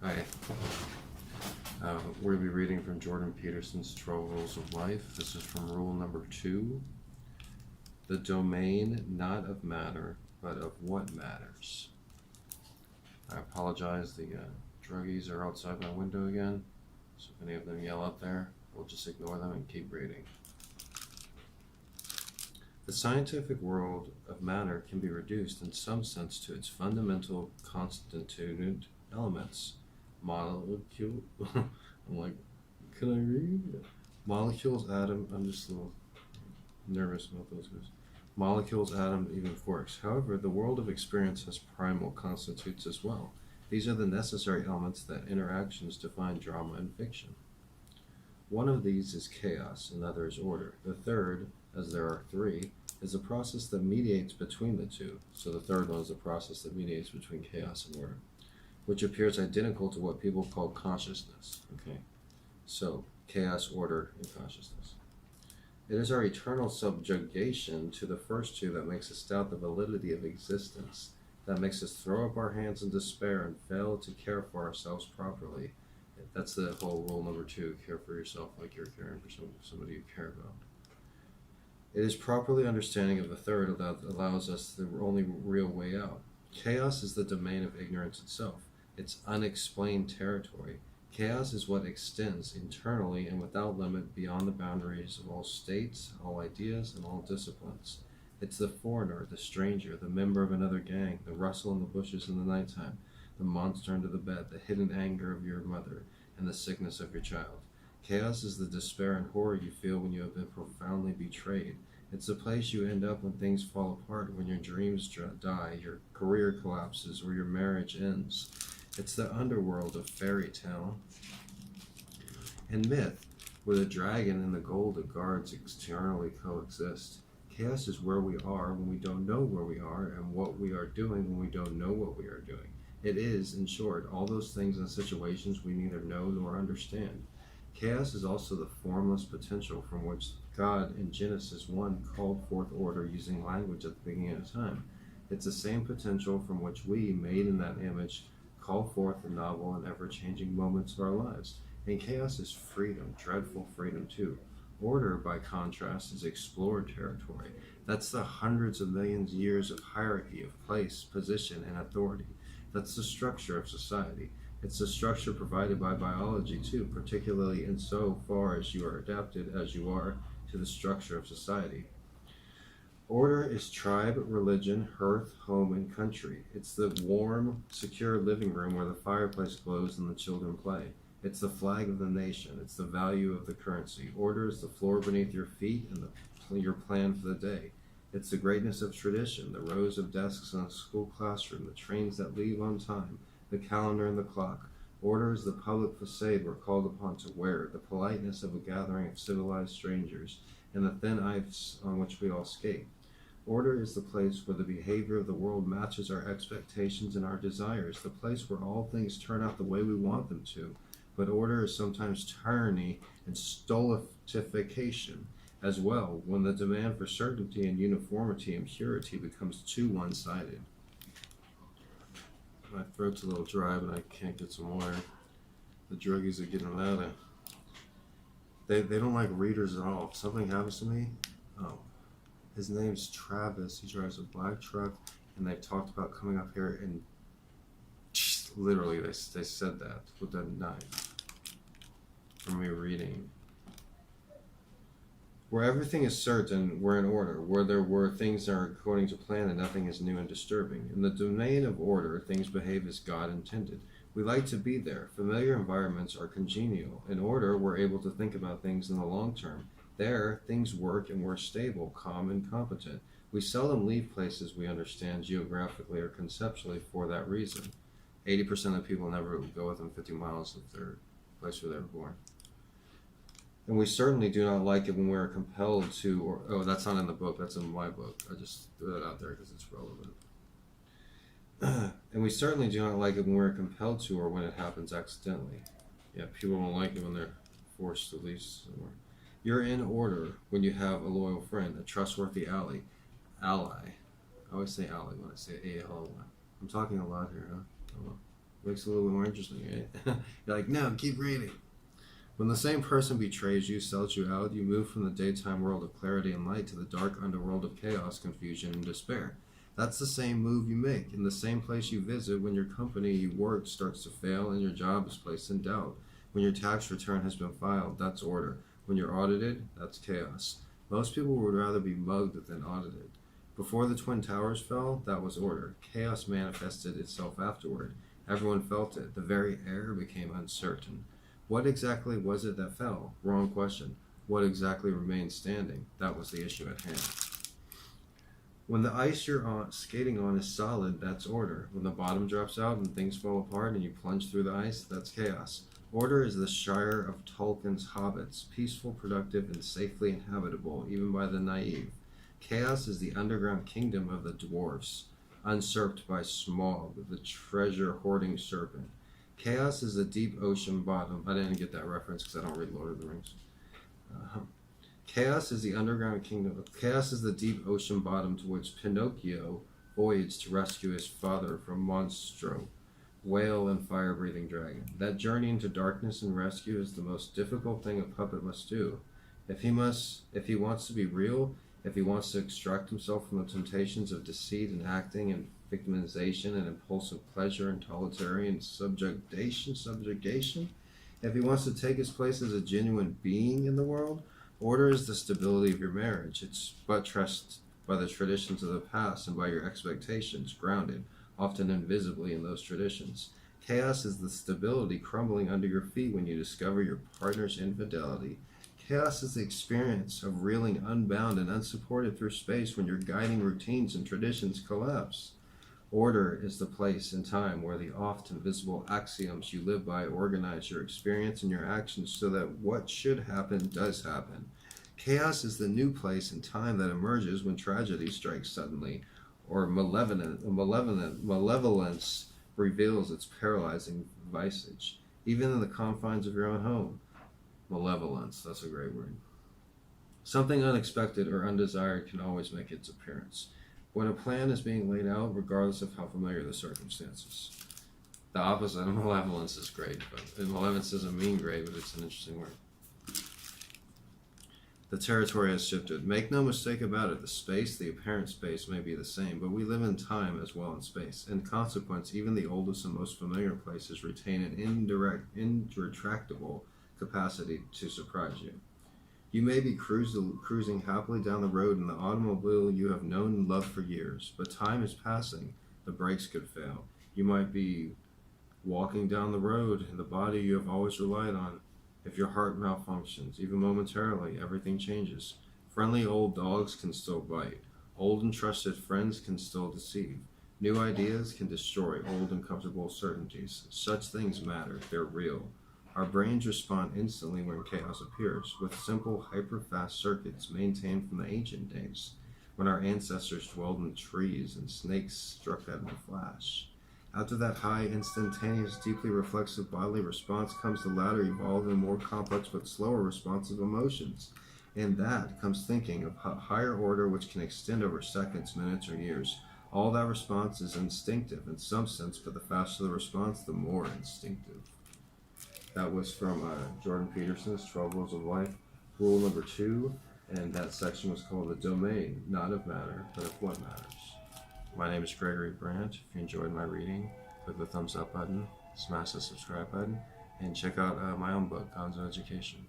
Hi. We're going to be reading from Jordan Peterson's 12 Rules of Life. This is from rule number 2. The domain not of matter, but of what matters. I apologize, the druggies are outside my window again, so if any of them yell up there, we'll just ignore them and keep reading. The scientific world of matter can be reduced in some sense to its fundamental constituent elements. Molecule. I'm like, can I read? Molecules, atom. I'm just a little nervous about those guys. Molecules, atom, even quarks. However, the world of experience has primal constitutes as well. These are the necessary elements that interactions define drama and fiction. One of these is chaos, another is order. The third, as there are three, is a process that mediates between the two. So the third one is a process that mediates between chaos and order, which appears identical to what people call consciousness. Okay, so chaos, order, and consciousness. It is our eternal subjugation to the first two that makes us doubt the validity of existence, that makes us throw up our hands in despair and fail to care for ourselves properly. That's the whole rule number 2, care for yourself like you're caring for somebody you care about. It is properly understanding of the third that allows us the only real way out. Chaos is the domain of ignorance itself. It's unexplained territory. Chaos is what extends internally and without limit beyond the boundaries of all states, all ideas, and all disciplines. It's the foreigner, the stranger, the member of another gang, the rustle in the bushes in the nighttime, the monster under the bed, the hidden anger of your mother, and the sickness of your child. Chaos is the despair and horror you feel when you have been profoundly betrayed. It's the place you end up when things fall apart, when your dreams die, your career collapses, or your marriage ends. It's the underworld of fairy tale and myth, where the dragon and the gold it guards eternally coexist. Chaos is where we are when we don't know where we are, and what we are doing when we don't know what we are doing. It is, in short, all those things and situations we neither know nor understand. Chaos is also the formless potential from which God in Genesis 1 called forth order using language at the beginning of time. It's the same potential from which we, made in that image, call forth the novel and ever-changing moments of our lives. And chaos is freedom, dreadful freedom too. Order, by contrast, is explored territory. That's the hundreds of millions of years of hierarchy of place, position, and authority. That's the structure of society. It's the structure provided by biology too, particularly in so far as you are adapted as you are to the structure of society. Order is tribe, religion, hearth, home, and country. It's the warm, secure living room where the fireplace glows and the children play. It's the flag of the nation. It's the value of the currency. Order is the floor beneath your feet and your plan for the day. It's the greatness of tradition, the rows of desks in a school classroom, the trains that leave on time, the calendar and the clock. Order is the public facade we're called upon to wear, the politeness of a gathering of civilized strangers, and the thin ice on which we all skate. Order is the place where the behavior of the world matches our expectations and our desires, the place where all things turn out the way we want them to. But order is sometimes tyranny and stultification as well, when the demand for certainty and uniformity and purity becomes too one-sided. My throat's a little dry, but I can't get some water. The druggies are getting louder. They don't like readers at all. If something happens to me, his name's Travis. He drives a black truck, and they've talked about coming up here and literally they said that with a knife from me reading. Where everything is certain, we're in order. Where things are according to plan and nothing is new and disturbing. In the domain of order, things behave as God intended. We like to be there. Familiar environments are congenial. In order, we're able to think about things in the long term. There, things work and we're stable, calm, and competent. We seldom leave places we understand geographically or conceptually for that reason. 80% of people never go within 50 miles of their place where they were born. And we certainly do not like it when we're compelled to, that's not in the book, that's in my book. I just threw that out there because it's relevant. And we certainly do not like it when we're compelled to or when it happens accidentally. Yeah, people don't like it when they're forced to leave somewhere. You're in order when you have a loyal friend, a trustworthy ally. I always say ally when I say A-L-Y. I'm talking a lot here, huh? Oh, well. Makes it a little bit more interesting, right? You're like, no, keep reading. When the same person betrays you, sells you out, you move from the daytime world of clarity and light to the dark underworld of chaos, confusion, and despair. That's the same move you make in the same place you visit when your company you work starts to fail and your job is placed in doubt. When your tax return has been filed, that's order. When you're audited, that's chaos. Most people would rather be mugged than audited. Before the Twin Towers fell, that was order. Chaos manifested itself afterward. Everyone felt it. The very air became uncertain. What exactly was it that fell? Wrong question. What exactly remained standing? That was the issue at hand. When the ice you're skating on is solid, that's order. When the bottom drops out and things fall apart and you plunge through the ice, that's chaos. Order is the Shire of Tolkien's hobbits, peaceful, productive, and safely inhabitable, even by the naive. Chaos is the underground kingdom of the dwarfs, usurped by Smaug, the treasure-hoarding serpent. Chaos is the deep ocean bottom. I didn't get that reference because I don't read Lord of the Rings. Chaos is the underground kingdom. Chaos is the deep ocean bottom to which Pinocchio voyaged to rescue his father from Monstro, whale and fire-breathing dragon. That journey into darkness and rescue is the most difficult thing a puppet must do. If he wants to be real, if he wants to extract himself from the temptations of deceit and acting and victimization and impulsive pleasure and totalitarian subjugation, if he wants to take his place as a genuine being in the world, order is the stability of your marriage. It's buttressed by the traditions of the past and by your expectations, grounded, often invisibly in those traditions. Chaos is the stability crumbling under your feet when you discover your partner's infidelity. Chaos is the experience of reeling unbound and unsupported through space when your guiding routines and traditions collapse. Order is the place and time where the oft-invisible axioms you live by organize your experience and your actions so that what should happen does happen. Chaos is the new place and time that emerges when tragedy strikes suddenly, or malevolence reveals its paralyzing visage, even in the confines of your own home. Malevolence, that's a great word. Something unexpected or undesired can always make its appearance when a plan is being laid out, regardless of how familiar the circumstances. The opposite of malevolence is great, but malevolence doesn't mean great, but it's an interesting word. The territory has shifted. Make no mistake about it, the apparent space may be the same, but we live in time as well in space. In consequence, even the oldest and most familiar places retain an irretractable capacity to surprise you. You may be cruising happily down the road in the automobile you have known and loved for years, but time is passing. The brakes could fail. You might be walking down the road in the body you have always relied on. If your heart malfunctions, even momentarily, everything changes. Friendly old dogs can still bite. Old and trusted friends can still deceive. New ideas can destroy old and comfortable certainties. Such things matter. They're real. Our brains respond instantly when chaos appears, with simple, hyper-fast circuits maintained from the ancient days, when our ancestors dwelled in trees and snakes struck at in a flash. After that high, instantaneous, deeply reflexive bodily response comes the latter, evolved and more complex but slower response of emotions. In that comes thinking of a higher order which can extend over seconds, minutes, or years. All that response is instinctive in some sense, but the faster the response, the more instinctive. That was from Jordan Peterson's 12 Rules of Life, rule number 2, and that section was called The Domain, not of matter, but of what matters. My name is Gregory Brandt. If you enjoyed my reading, click the thumbs up button, smash the subscribe button, and check out my own book, Gonzo Education.